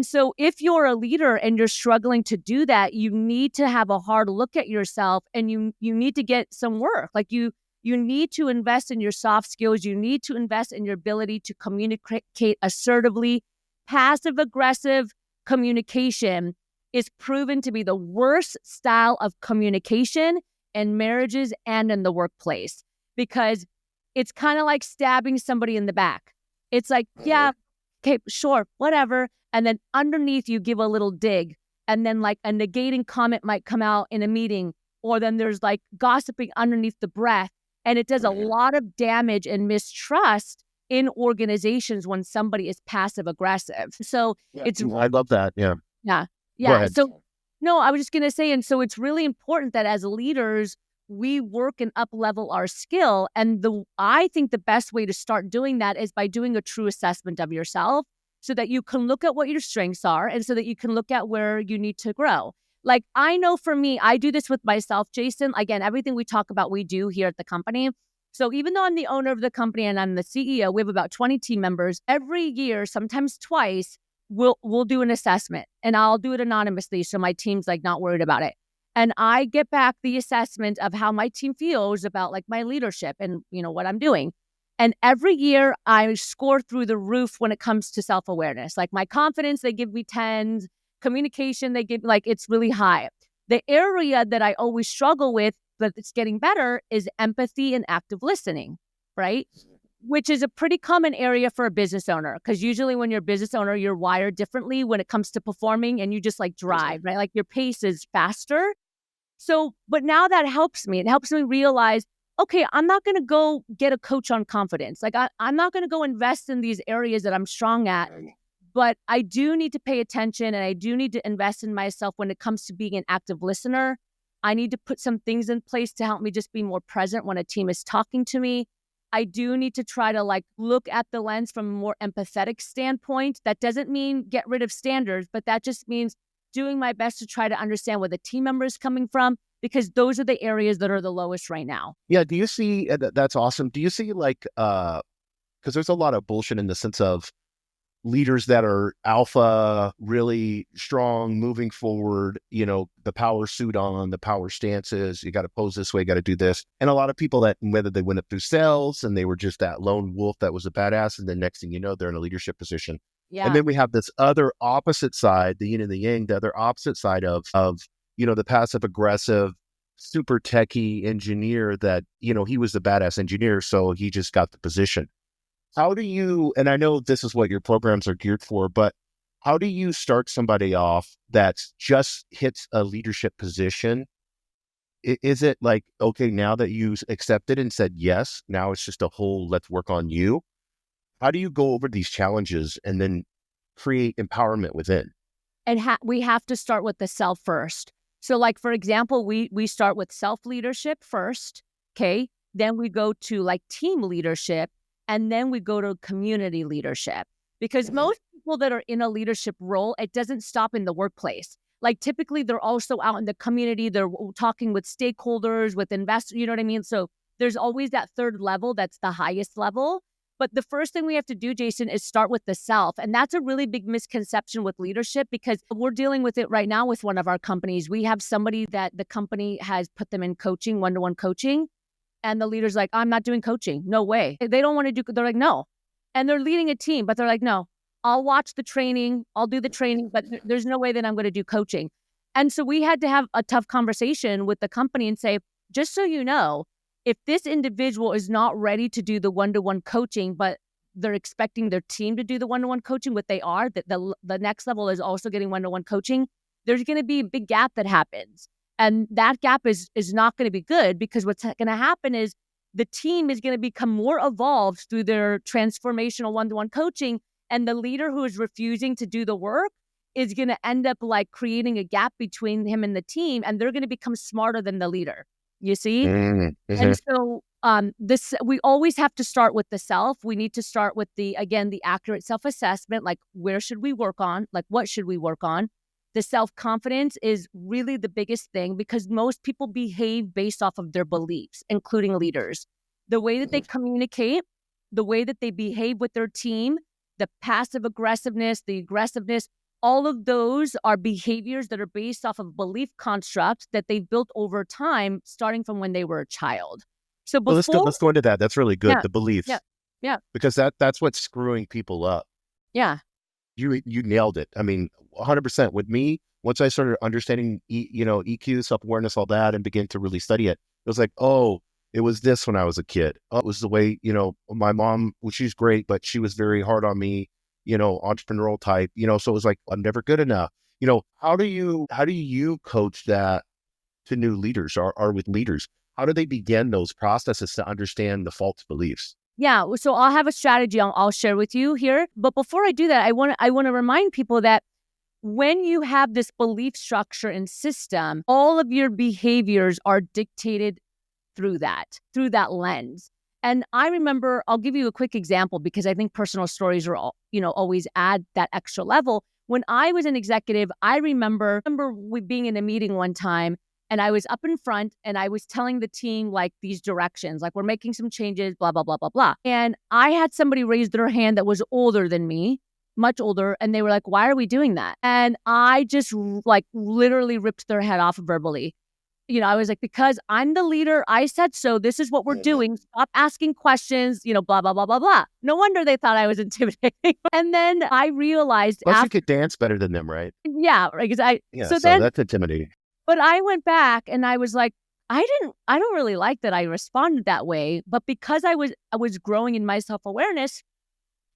And so if you're a leader and you're struggling to do that, you need to have a hard look at yourself, and you need to get some work. Like you need to invest in your soft skills. You need to invest in your ability to communicate assertively. Passive aggressive communication is proven to be the worst style of communication in marriages and in the workplace, because it's kind of like stabbing somebody in the back. It's like, yeah, okay, sure, whatever. And then underneath you give a little dig, and then like a negating comment might come out in a meeting, or then there's like gossiping underneath the breath. And it does a lot of damage and mistrust in organizations when somebody is passive aggressive. So I love that. Yeah. Yeah. Go Yeah. ahead. So no, I was just going to say, and so it's really important that as leaders, we work and up level our skill. And I think the best way to start doing that is by doing a true assessment of yourself, so that you can look at what your strengths are, and so that you can look at where you need to grow. Like, I know for me, I do this with myself, Jason. Again, everything we talk about, we do here at the company. So even though I'm the owner of the company and I'm the CEO, we have about 20 team members. Every year, sometimes twice, we'll do an assessment, and I'll do it anonymously, so my team's like not worried about it. And I get back the assessment of how my team feels about like my leadership and, what I'm doing. And every year I score through the roof when it comes to self-awareness. Like my confidence, they give me 10s. Communication, they give, like, it's really high. The area that I always struggle with, but it's getting better, is empathy and active listening, right? Which is a pretty common area for a business owner, because usually when you're a business owner, you're wired differently when it comes to performing, and you just like drive, right? Like your pace is faster. So, but now that helps me. It helps me realize, okay, I'm not going to go get a coach on confidence. Like I'm not going to go invest in these areas that I'm strong at, but I do need to pay attention, and I do need to invest in myself when it comes to being an active listener. I need to put some things in place to help me just be more present when a team is talking to me. I do need to try to like look at the lens from a more empathetic standpoint. That doesn't mean get rid of standards, but that just means doing my best to try to understand where the team member is coming from, because those are the areas that are the lowest right now. Yeah. Do you see, that's awesome. Do you see like, because there's a lot of bullshit in the sense of leaders that are alpha, really strong, moving forward, the power suit on, the power stances, you got to pose this way, got to do this. And a lot of people that, whether they went up through sales and they were just that lone wolf that was a badass, and then next thing you know, they're in a leadership position. Yeah. And then we have this other opposite side, the yin and the yang, the other opposite side of the passive aggressive, super techie engineer that, he was the badass engineer, so he just got the position. How do you, and I know this is what your programs are geared for, but how do you start somebody off that just hits a leadership position? Is it like, okay, now that you accepted and said yes, now it's just a whole, let's work on you? How do you go over these challenges and then create empowerment within? And we have to start with the self first. So like, for example, we start with self-leadership first, okay? Then we go to like team leadership, and then we go to community leadership, because most people that are in a leadership role, it doesn't stop in the workplace. Like typically they're also out in the community. They're talking with stakeholders, with investors, you know what I mean? So there's always that third level that's the highest level. But the first thing we have to do, Jason, is start with the self. And that's a really big misconception with leadership, because we're dealing with it right now with one of our companies. We have somebody that the company has put them in coaching, one-to-one coaching. And the leader's like, I'm not doing coaching. No way. They don't want to do, they're like, no. And they're leading a team, but they're like, no, I'll watch the training. I'll do the training, but there's no way that I'm going to do coaching. And so we had to have a tough conversation with the company and say, just so you know, if this individual is not ready to do the one-to-one coaching, but they're expecting their team to do the one-to-one coaching, what they are, that the next level is also getting one-to-one coaching, there's going to be a big gap that happens. And that gap is not going to be good, because what's going to happen is the team is going to become more evolved through their transformational one-to-one coaching. And the leader who is refusing to do the work is going to end up like creating a gap between him and the team. And they're going to become smarter than the leader. You see? Mm-hmm. And so we always have to start with the self. We need to start with the accurate self-assessment. Like, where should we work on? Like, what should we work on? The self-confidence is really the biggest thing, because most people behave based off of their beliefs, including leaders. The way that they communicate, the way that they behave with their team, the passive aggressiveness, the aggressiveness, all of those are behaviors that are based off of belief constructs that they built over time, starting from when they were a child. So Well, let's go. before, Let's go into that. That's really good. yeah, The yeah, beliefs, yeah, because that's what's screwing people up. yeah, You nailed it. I mean, 100% with me. Once I started understanding, EQ, self awareness, all that, and began to really study it, it was like, oh, it was this when I was a kid. Oh, it was the way, my mom, well, she's great, but she was very hard on me, entrepreneurial type, so it was like, I'm never good enough. How do you coach that to new leaders or with leaders? How do they begin those processes to understand the false beliefs? yeah. So I'll have a strategy I'll share with you here. But before I do that, I want to remind people that when you have this belief structure and system, all of your behaviors are dictated through that lens. And I remember, I'll give you a quick example because I think personal stories are always add that extra level. When I was an executive, I remember we being in a meeting one time and I was up in front and I was telling the team like these directions, like we're making some changes, blah, blah, blah, blah, blah. And I had somebody raise their hand that was older than me, much older. And they were like, why are we doing that? And I just like literally ripped their head off verbally. I was like, because I'm the leader, I said so. This is what we're doing. Stop asking questions, blah, blah, blah, blah, blah. No wonder they thought I was intimidating. And then I realized Plus, you after, could dance better than them, right? yeah, right. Because Yeah, so so then, that's intimidating. but I went back and I was like, I don't really like that I responded that way. But because I was growing in my self-awareness,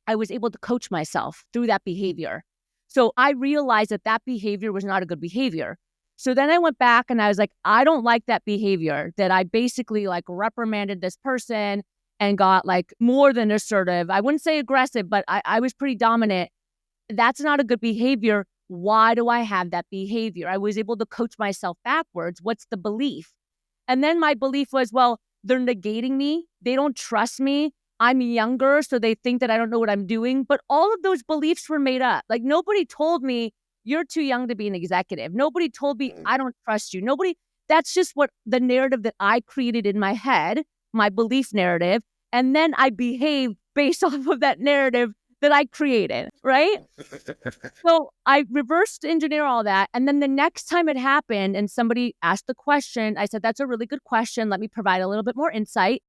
I was able to coach myself through that behavior. So I realized that behavior was not a good behavior. So then I went back and I was like, I don't like that behavior, that I basically like reprimanded this person and got like more than assertive. I wouldn't say aggressive, but I was pretty dominant. That's not a good behavior. Why do I have that behavior? I was able to coach myself backwards. What's the belief? And then my belief was, well, they're negating me. They don't trust me. I'm younger, so they think that I don't know what I'm doing. But all of those beliefs were made up. Like nobody told me you're too young to be an executive. Nobody told me I don't trust you. That's just what the narrative that I created in my head, my belief narrative. And then I behaved based off of that narrative that I created, right? So I reversed engineer all that. And then the next time it happened and somebody asked the question, I said, that's a really good question. Let me provide a little bit more insight.